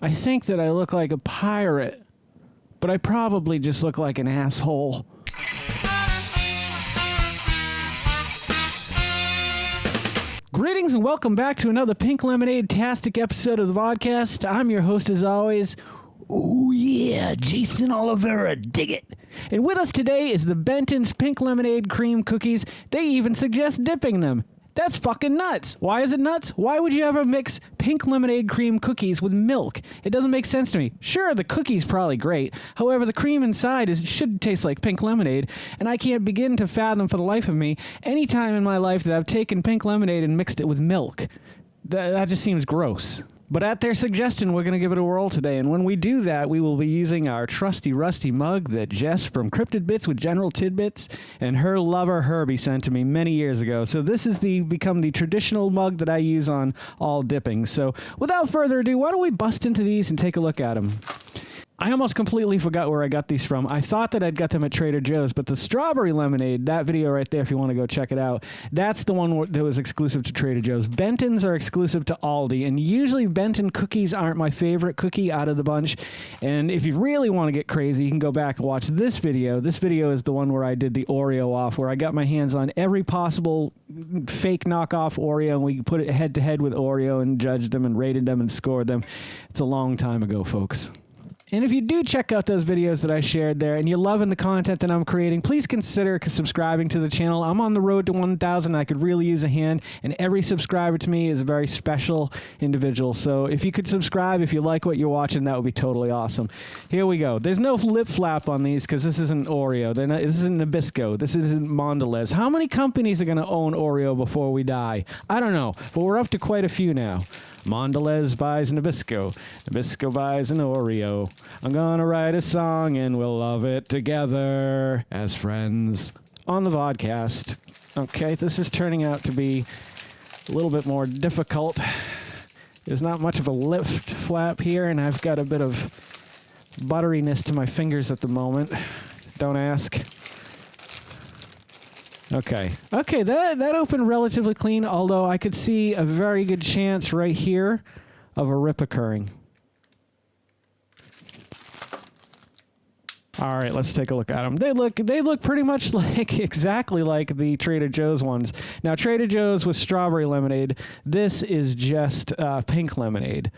I think that I look like a pirate, but I probably just look like an asshole. Greetings and welcome back to another Pink Lemonade-tastic episode of the Vodkast. I'm your host as always. Oh yeah, Jason Oliveira, dig it. And with us today is the Benton's Pink Lemonade Cream Cookies. They even suggest dipping them. That's fucking nuts. Why is it nuts? Why would you ever mix pink lemonade cream cookies with milk? It doesn't make sense to me. Sure, the cookie's probably great. However, the cream inside should taste like pink lemonade, and I can't begin to fathom for the life of me any time in my life that I've taken pink lemonade and mixed it with milk. That just seems gross. But at their suggestion, we're going to give it a whirl today, and when we do that, we will be using our trusty rusty mug that Jess from Cryptid Bits with General Tidbits and her lover Herbie sent to me many years ago. So this has become the traditional mug that I use on all dipping. So without further ado, why don't we bust into these and take a look at them? I almost completely forgot where I got these from. I thought that I'd got them at Trader Joe's, but the strawberry lemonade, that video right there, if you want to go check it out, that's the one that was exclusive to Trader Joe's. Benton's are exclusive to Aldi, and usually Benton cookies aren't my favorite cookie out of the bunch. And if you really want to get crazy, you can go back and watch this video. This video is the one where I did the Oreo off, where I got my hands on every possible fake knockoff Oreo, and we put it head-to-head with Oreo and judged them and rated them and scored them. It's a long time ago, folks. And if you do check out those videos that I shared there and you're loving the content that I'm creating, please consider subscribing to the channel. I'm on the road to 1,000. I could really use a hand, and every subscriber to me is a very special individual. So if you could subscribe, if you like what you're watching, that would be totally awesome. Here we go. There's no lip flap on these because this isn't Oreo. This isn't Nabisco. This isn't Mondelez. How many companies are going to own Oreo before we die? I don't know, but we're up to quite a few now. Mondelez buys Nabisco. Nabisco buys an Oreo. I'm gonna write a song and we'll love it together as friends on the Vodkast. Okay, this is turning out to be a little bit more difficult. There's not much of a lift flap here, and I've got a bit of butteriness to my fingers at the moment. Don't ask. Okay, that opened relatively clean, although I could see a very good chance right here of a rip occurring. All right, let's take a look at them. They look pretty much like exactly like the Trader Joe's ones. Now, Trader Joe's was strawberry lemonade. This is just pink lemonade.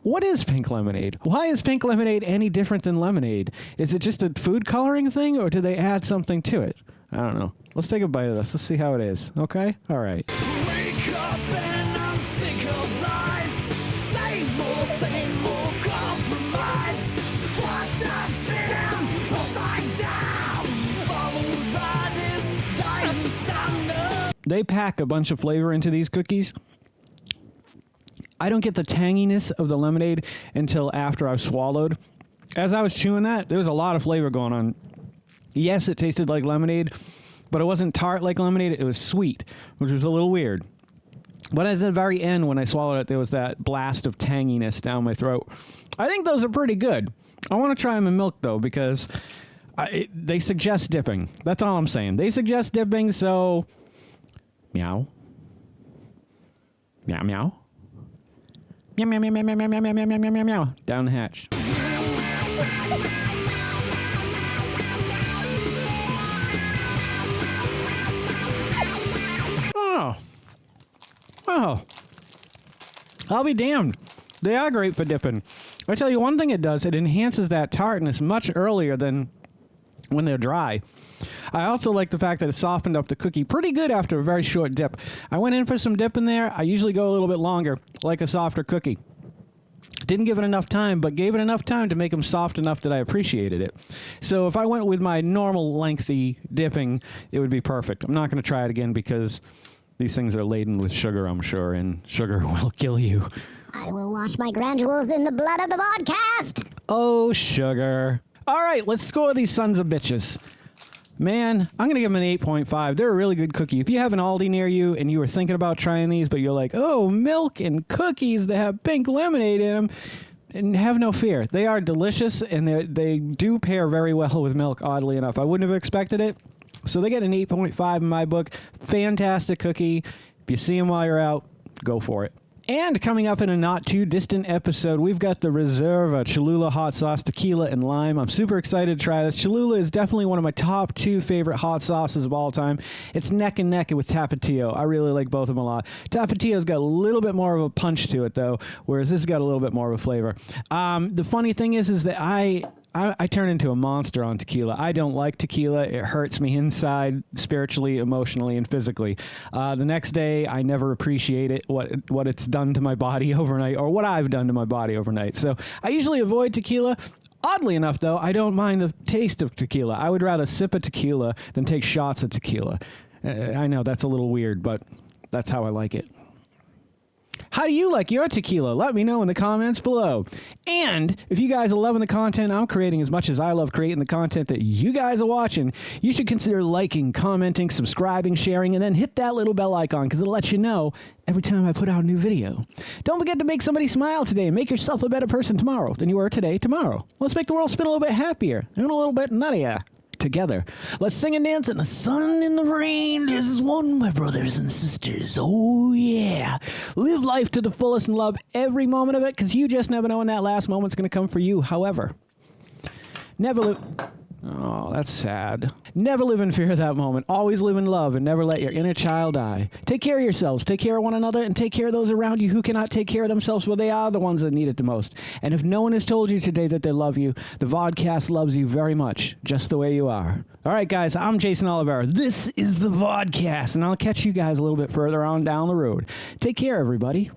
What is pink lemonade? Why is pink lemonade any different than lemonade? Is it just a food coloring thing, or do they add something to it? I don't know. Let's take a bite of this. Let's see how it is. Okay? All right. Wake up and I'm sick of life. Same old compromise. What the sin? Upside down. Followed by this dying sound. They pack a bunch of flavor into these cookies. I don't get the tanginess of the lemonade until after I've swallowed. As I was chewing that, there was a lot of flavor going on. Yes, it tasted like lemonade, but it wasn't tart like lemonade. It was sweet, which was a little weird. But at the very end, when I swallowed it, there was that blast of tanginess down my throat. I think those are pretty good. I want to try them in milk, though, because they suggest dipping. That's all I'm saying. They suggest dipping, so meow. Meow, meow. Meow, meow, meow, meow, meow, meow, meow, meow, meow, meow, meow, down the hatch. Oh. I'll be damned. They are great for dipping. I tell you one thing it does, it enhances that tartness much earlier than when they're dry. I also like the fact that it softened up the cookie pretty good after a very short dip. I went in for some dip in there. I usually go a little bit longer, like a softer cookie. Didn't give it enough time, but gave it enough time to make them soft enough that I appreciated it. So if I went with my normal lengthy dipping, it would be perfect. I'm not going to try it again because these things are laden with sugar, I'm sure, and sugar will kill you. I will wash my granules in the blood of the Vodkast. Oh, sugar. All right, let's score these sons of bitches. Man, I'm going to give them an 8.5. They're a really good cookie. If you have an Aldi near you and you were thinking about trying these, but you're like, oh, milk and cookies that have pink lemonade in them, and have no fear. They are delicious, and they do pair very well with milk, oddly enough. I wouldn't have expected it. So they get an 8.5 in my book. Fantastic cookie. If you see them while you're out, go for it. And coming up in a not too distant episode, we've got the Reserva Cholula hot sauce, tequila, and lime. I'm super excited to try this. Cholula is definitely one of my top 2 favorite hot sauces of all time. It's neck and neck with Tapatio. I really like both of them a lot. Tapatio's got a little bit more of a punch to it, though, whereas this has got a little bit more of a flavor. The funny thing is that I turn into a monster on tequila. I don't like tequila. It hurts me inside, spiritually, emotionally, and physically. The next day, I never appreciate it, what it's done to my body overnight, or what I've done to my body overnight. So I usually avoid tequila. Oddly enough, though, I don't mind the taste of tequila. I would rather sip a tequila than take shots of tequila. I know that's a little weird, but that's how I like it. How do you like your tequila? Let me know in the comments below. And if you guys are loving the content I'm creating as much as I love creating the content that you guys are watching, you should consider liking, commenting, subscribing, sharing, and then hit that little bell icon because it'll let you know every time I put out a new video. Don't forget to make somebody smile today and make yourself a better person tomorrow than you were today tomorrow. Let's make the world spin a little bit happier and a little bit nuttier together. Let's sing and dance in the sun and the rain. This is one, my brothers and sisters. Oh, yeah. Live life to the fullest and love every moment of it because you just never know when that last moment's going to come for you. However, never live... Oh, that's sad. Never live in fear of that moment. Always live in love and never let your inner child die. Take care of yourselves. Take care of one another and take care of those around you who cannot take care of themselves. Well, they are the ones that need it the most. And if no one has told you today that they love you, the Vodkast loves you very much, just the way you are. All right, guys, I'm Geycen Oliveira. This is the Vodkast, and I'll catch you guys a little bit further on down the road. Take care, everybody.